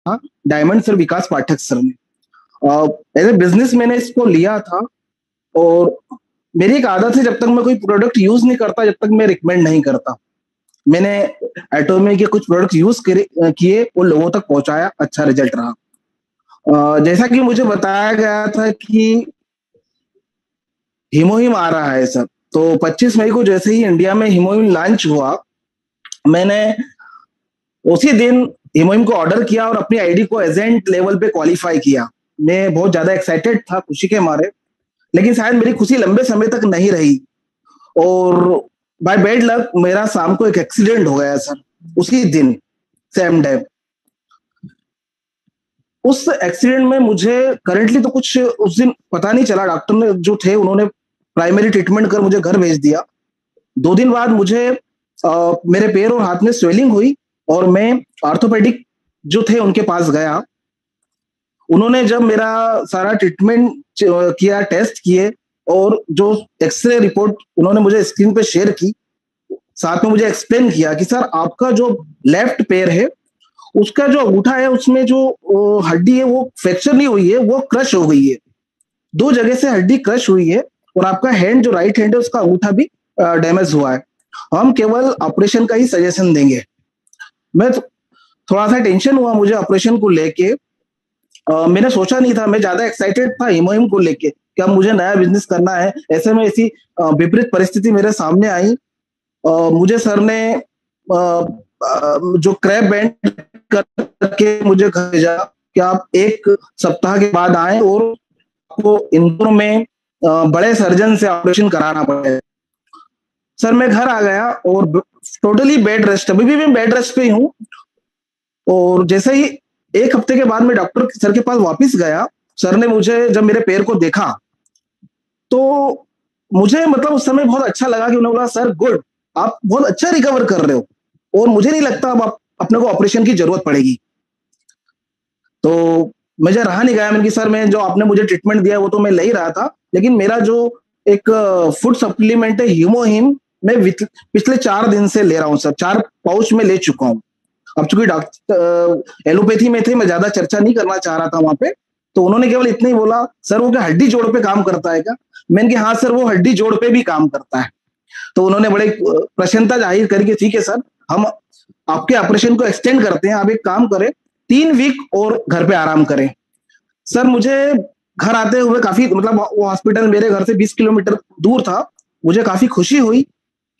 था diamond sir, विकास पाठक sir ने। As a business मैंने इसको लिया था, और मेरी एक आदत है, जब तक मैं कोई प्रोडक्ट यूज नहीं करता, जब तक मैं रिकमेंड नहीं करता। मैंने एटोमी के कुछ प्रोडक्ट यूज किए और लोगों तक पहुंचाया, अच्छा रिजल्ट रहा। जैसा कि मुझे बताया गया था कि हिमोहिम आ रहा है सर, तो 25 मई को जैसे ही इंडिया में हिमोहिम लॉन्च हुआ, मैंने उसी दिन हिमोहिम को ऑर्डर किया और अपनी आईडी को एजेंट लेवल पे क्वालिफाई किया। मैं बहुत ज्यादा एक्साइटेड था खुशी के मारे, लेकिन शायद मेरी खुशी लंबे समय तक नहीं रही, और बाय बैड लक मेरा शाम को एक एक्सीडेंट हो गया सर, उसी दिन, सेम डे। उस एक्सीडेंट में मुझे करंटली तो कुछ उस दिन पता नहीं चला, डॉक्टर ने जो थे उन्होंने प्राइमरी ट्रीटमेंट कर मुझे घर भेज दिया। 2 दिन बाद मुझे मेरे पैर और हाथ में स्वेलिंग हुई, और मैं ऑर्थोपेडिक जो थे उनके पास गया। उन्होंने जब मेरा सारा ट्रीटमेंट किया, टेस्ट किए, और जो एक्सरे रिपोर्ट उन्होंने मुझे स्क्रीन पे शेयर की, साथ में मुझे एक्सप्लेन किया कि सर आपका जो लेफ्ट पैर है, उसका जो अंगूठा है उसमें जो हड्डी है वो फ्रैक्चर नहीं हुई है, वो क्रश हो गई है। 2 जगह से हड्डी क्रश हुई है, और आपका हैंड जो राइट हैंड है उसका अंगूठा भी डैमेज हुआ है। हम केवल ऑपरेशन का ही सजेशन देंगे। मैं थोड़ा सा टेंशन हुआ मुझे ऑपरेशन को लेके। मैंने सोचा नहीं था, मैं ज्यादा एक्साइटेड था हिमोहिम को लेके कि अब मुझे नया बिजनेस करना है। ऐसे में ऐसी विपरीत परिस्थिति मेरे सामने आई। मुझे सर ने जो क्रैप बैंड करके मुझे घर भेजा कि आप 1 सप्ताह के बाद आए और आपको इंदौर में बड़े सर्जन से ऑपरेशन कराना पड़ेगा। सर मैं घर आ गया और टोटली बेड रेस्ट, अभी भी मैं बेड रेस्ट पे हूँ। और जैसे ही 1 हफ्ते के बाद मैं डॉक्टर सर के पास वापस गया, सर ने मुझे जब मेरे पैर को देखा तो मुझे मतलब उस समय बहुत अच्छा लगा कि उन्होंने बोला सर गुड, आप बहुत अच्छा रिकवर कर रहे हो, और मुझे नहीं लगता अब आप अपने को ऑपरेशन की जरूरत पड़ेगी। तो मुझे रहा नहीं गया, मैंने सर मैं जो आपने मुझे ट्रीटमेंट दिया वो तो मैं ले ही रहा था, लेकिन मेरा जो एक फूड सप्लीमेंट है हिमोहिम, मैं पिछले 4 दिन से ले रहा हूँ सर। 4 पाउच में ले चुका हूँ। अब चूंकि डॉक्टर एलोपैथी में थे, मैं ज्यादा चर्चा नहीं करना चाह रहा था वहां पे, तो उन्होंने केवल इतना ही बोला सर वो क्या हड्डी जोड़ पे काम करता है क्या? मैंने कहा हाँ सर वो हड्डी जोड़ पे भी काम करता है। तो उन्होंने बड़े प्रसन्नता जाहिर करके ठीक है सर हम आपके ऑपरेशन को एक्सटेंड करते हैं, आप एक काम करें 3 वीक और घर पे आराम करें। सर मुझे घर आते हुए काफी, मतलब वो हॉस्पिटल मेरे घर से 20 किलोमीटर दूर था, मुझे काफी खुशी हुई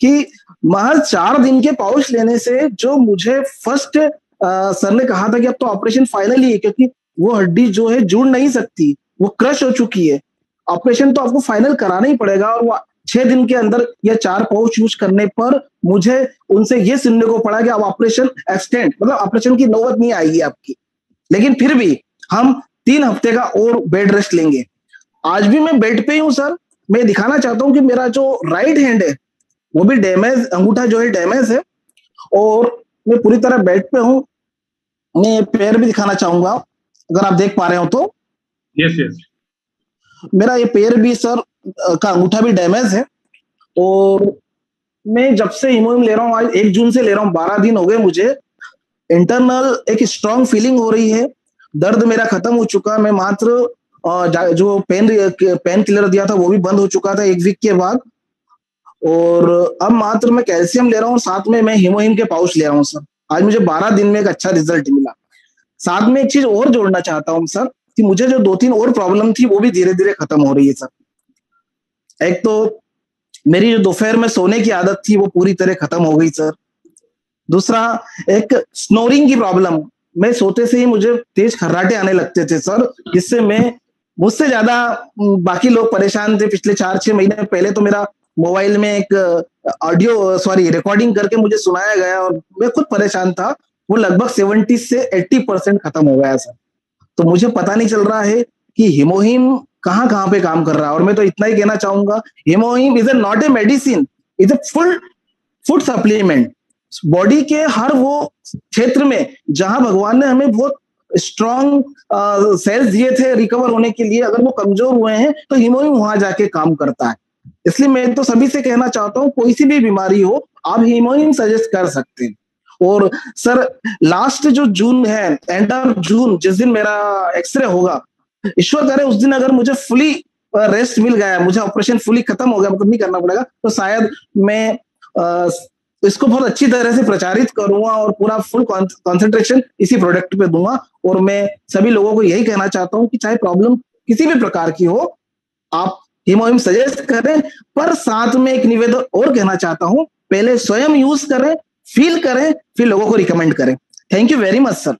कि महज 4 दिन के पाउच लेने से जो मुझे फर्स्ट सर ने कहा था कि अब तो ऑपरेशन फाइनल ही है, क्योंकि वो हड्डी जो है जुड़ नहीं सकती, वो क्रश हो चुकी है, ऑपरेशन तो आपको फाइनल कराना ही पड़ेगा। और वो 6 दिन के अंदर या 4 पाउच यूज करने पर मुझे उनसे ये सुनने को पड़ा कि अब ऑपरेशन एक्सटेंड, मतलब ऑपरेशन की नौबत नहीं आएगी आपकी, लेकिन फिर भी हम 3 हफ्ते का और बेड रेस्ट लेंगे। आज भी मैं बेड पे ही हूँ सर। मैं दिखाना चाहता हूँ कि मेरा जो राइट हैंड है वो भी डैमेज, अंगूठा जो है डैमेज है, और मैं पूरी तरह बेड पे हूँ। मैं पैर भी दिखाना चाहूंगा अगर आप देख पा रहे हो तो। यस यस, मेरा ये पैर भी सर का अंगूठा भी डैमेज है, और मैं जब से हिमोहिम ले रहा हूँ, आज 1 जून से ले रहा हूँ, 12 दिन हो गए मुझे। इंटरनल एक स्ट्रांग फीलिंग हो रही है, दर्द मेरा खत्म हो चुका। मैं मात्र जो पेन किलर दिया था वो भी बंद हो चुका था 1 वीक के बाद, और अब मात्र मैं कैल्शियम ले रहा हूँ, साथ में मैं हिमोहिम के पाउच ले रहा हूँ सर। आज मुझे 12 दिन में एक अच्छा रिजल्ट मिला। साथ में एक चीज और जोड़ना चाहता हूँ सर कि मुझे जो 2-3 और प्रॉब्लम थी वो भी धीरे धीरे खत्म हो रही है सर। एक तो मेरी जो दोपहर में सोने की आदत थी वो पूरी तरह खत्म हो गई सर। दूसरा, एक स्नोरिंग की प्रॉब्लम, मैं सोते से ही मुझे तेज खर्राटे आने लगते थे सर, जिससे मैं मुझसे ज्यादा बाकी लोग परेशान थे। पिछले 4-6 महीने पहले तो मेरा मोबाइल में एक रिकॉर्डिंग करके मुझे सुनाया गया और मैं खुद परेशान था, वो लगभग 70 से 80% खत्म हो गया सर। तो मुझे पता नहीं चल रहा है कि हिमोहिम कहाँ कहाँ पे काम कर रहा है। और मैं तो इतना ही कहना चाहूंगा, हिमोहिम is not a medicine, is a full food supplement. Body के हर वो क्षेत्र में जहां भगवान ने हमें बहुत स्ट्रॉन्ग सेल्स दिए थे रिकवर होने के लिए, अगर वो कमजोर हुए हैं तो हिमोहिम वहां जाके काम करता है। इसलिए मैं तो सभी से कहना चाहता हूँ, कोई सी भी बीमारी हो आप हिमोहिम सजेस्ट कर सकते हैं। और सर लास्ट जो जून है, एंड ऑफ जून, जिस दिन मेरा एक्सरे होगा, ईश्वर करे उस दिन अगर मुझे फुली रेस्ट मिल गया, मुझे ऑपरेशन फुली खत्म हो गया, मतलब नहीं करना पड़ेगा, तो शायद मैं इसको बहुत अच्छी तरह से प्रचारित करूंगा और पूरा फुल कंसंट्रेशन इसी प्रोडक्ट पे दूंगा। और मैं सभी लोगों को यही कहना चाहता हूं कि चाहे प्रॉब्लम किसी भी प्रकार की हो, आप हीमोहिम सजेस्ट करें, पर साथ में एक निवेदन और कहना चाहता हूं, पहले स्वयं यूज करें, फील करें, फिर लोगों को रिकमेंड करें। Thank you very much sir.